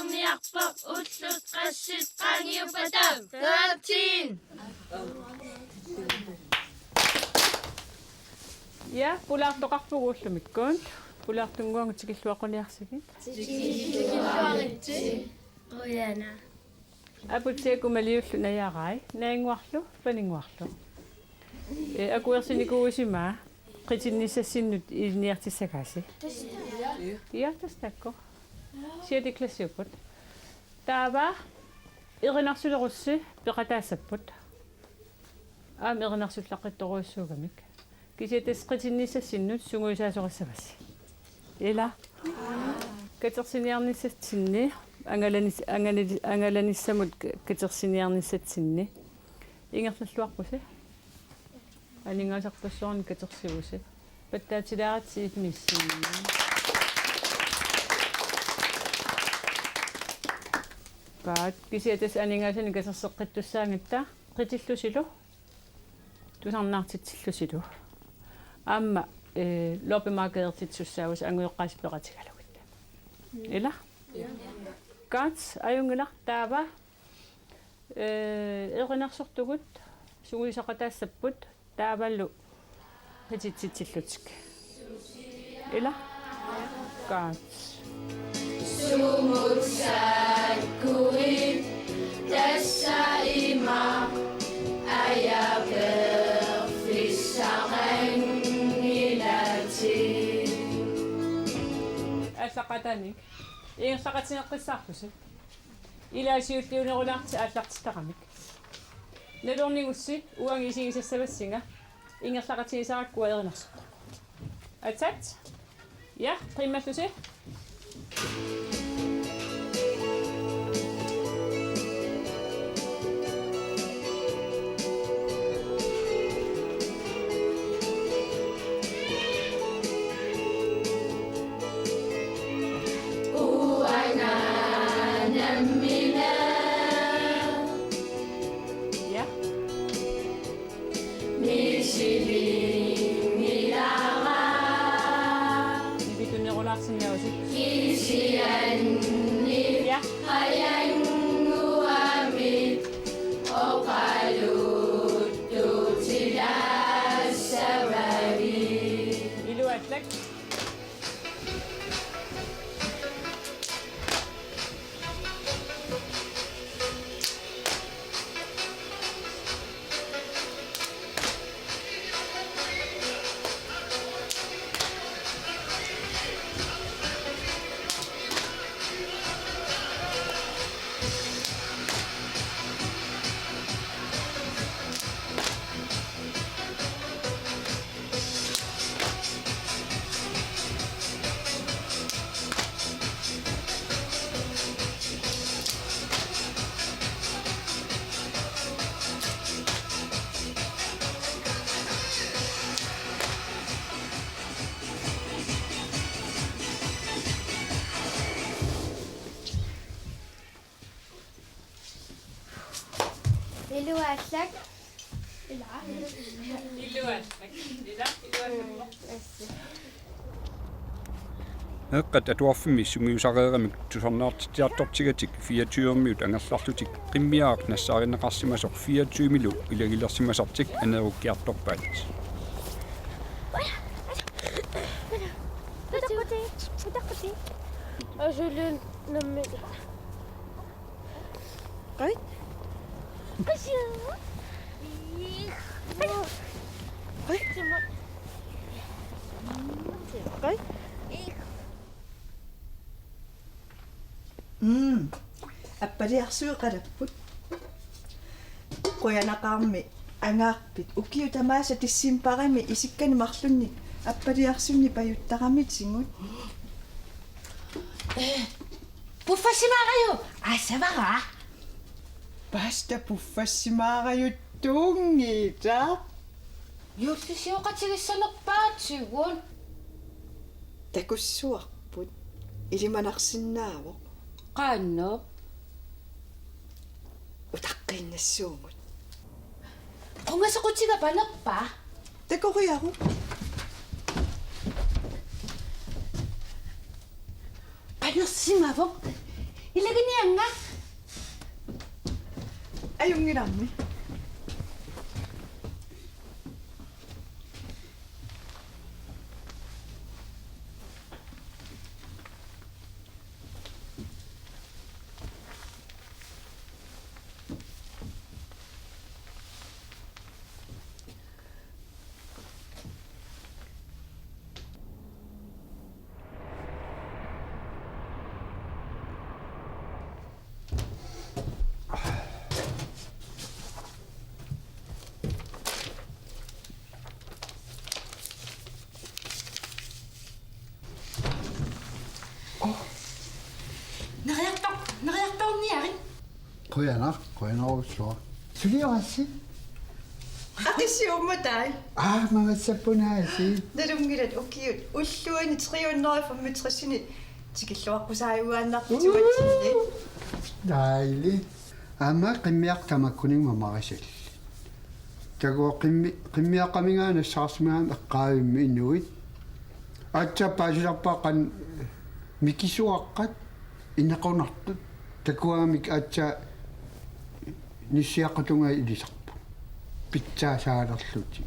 Qimmiaraq ullut qassit qangiupatam 13. Ja, pulaartoqarpuguullumikkuun pulaartunguangutigiluaquniarsigit Oyana. aputseekumaliullu najaarai nainguarlu paninguarlu akuersinikuusimaa qitinnissassinnut ilniartissakasi ja tastakko siati klassiupput taava erinarsulerussi peqataassaput aam erinarsullaqittoruussuugamik kisiatas qitinnissassinnut sunguisaasorissavassi ila katersiniarnissatsinni angalanисsamут katersiniarnissatsinni ingerlalluarpusi aningaasarpassuarni katersivusi pattaatilaaratsiit missinni kaat kisiatas aningaasani kaserseqqittussaangitta qitillusilu tusarnaartitsillusilu aamma loppemarkeertitsussaavus anguyoqqaaspeqatigalugut ila Gats ajungila taava erinarsortugut suguisaqataassaput taavallu qititsitsillutik ila Gats Sumutsaakkuit tässä ima ajaperfissarangilati Asaqatanik iirsaqatineqqissaarpusi ilaasiulliunerulaarti aallartitaqamik nalorningussi uangisigisassavassinga ingerlaqatigisarakkua erinarsortu atat ja qimmallusi Iluallak Meeqqat atuarfimmissungiusareeramik tusarnaartitiartortigatik 24 minut angerlarlutik Qimmiaraq nassaarinneqarsimasor 24 minut ilagilersimasartik anerukkiartorpaat Ajulun nammi Qait Qait аппалиарсуеқалаппут қуянақарми ангаарпит укиу тамааса тиссимпарами исиккани марлунни аппалиарсунни паюттарамитсигут Puffasimaaraju asavara. паста пуффассимаарают тунгита Юллисиоқатигиссанерпаатсигун. такуссуарпут илиманарсиннаавоқ Qaanno. утаққииннассуугут Qungasaqutiga panerpa. такориару Panersimavoq. Ilaginianga. аюнгиларми Nariartorniarin. Qimmiaraq Suliorassi ақиссиумматай мангассаппунаасси налунгилат укиут уллуани 345 тикиллуаққусааюааннартитуатсинни дайли аама qimmiaq тамаккунигма марисал тагоо qimmiaqamingaanersarmitaavaana эққаавимми инуит аатсапаасиларпақан микисуаққат иннеқунартут такуамик аатса ниссиаққатунга илисарпу питсаасаалерлути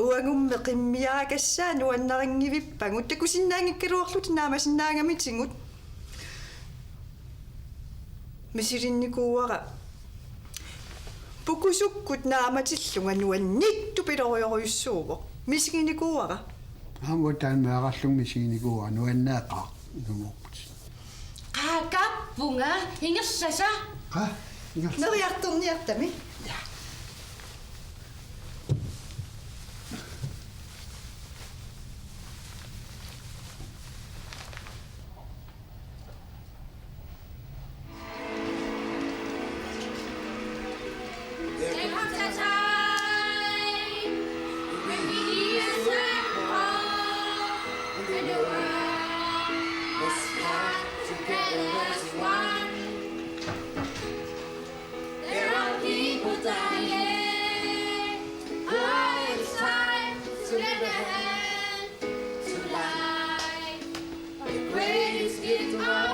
уангумме qimmiaraqassаа nuannaringivippangut такусиннаангиккалуарлути наамасиннаангамитсигут мисилинникууара пукусуккут нааматиллунга нуаннитту пилориоруйуссуувоқ мисигиникууара аамутаан меарарлугми сигиникуа нуаннаақаа нуморпут Qaakappunga ingerlasa. нериарторниартами We are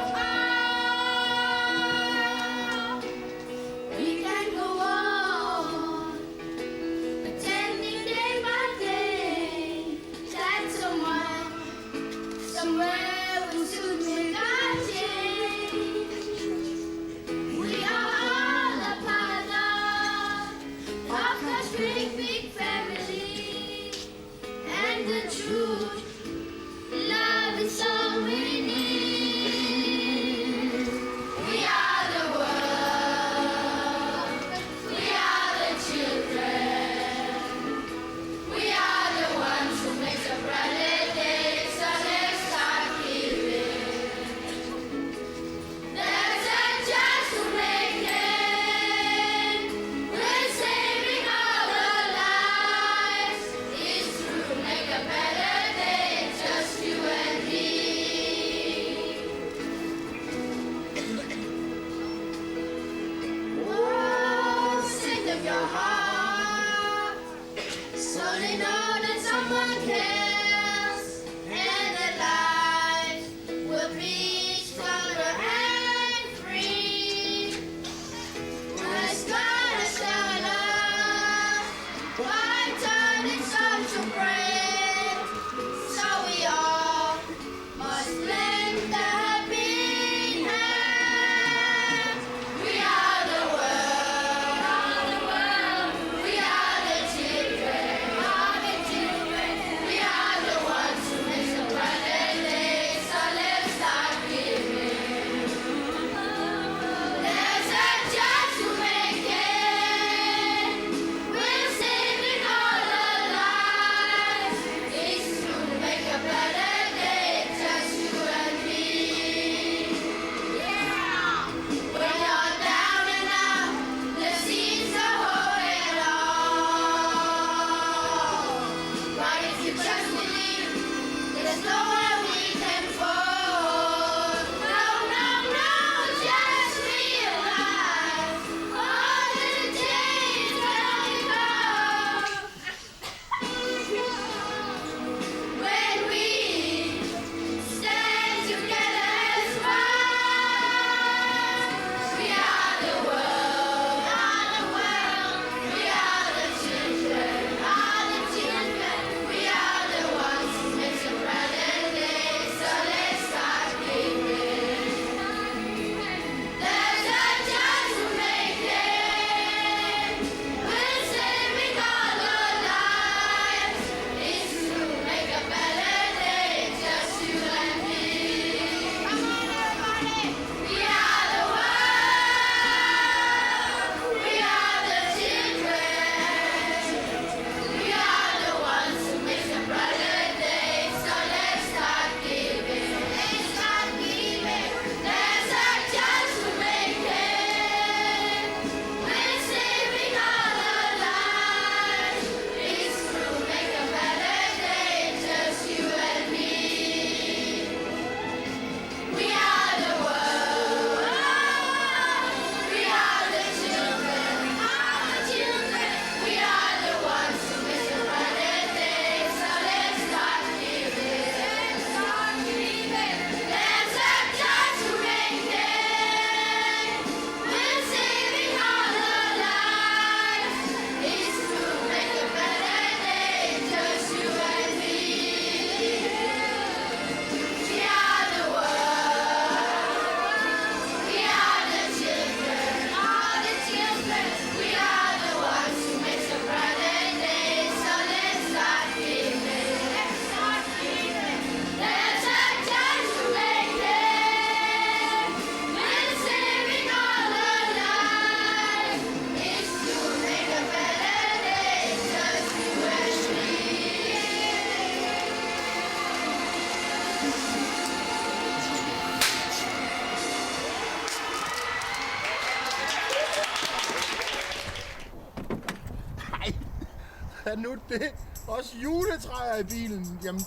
hvad nu det? Også juletræer i bilen. Jamen,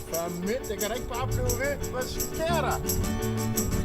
for mænd, det kan da ikke bare blive ved. Hvad sker der?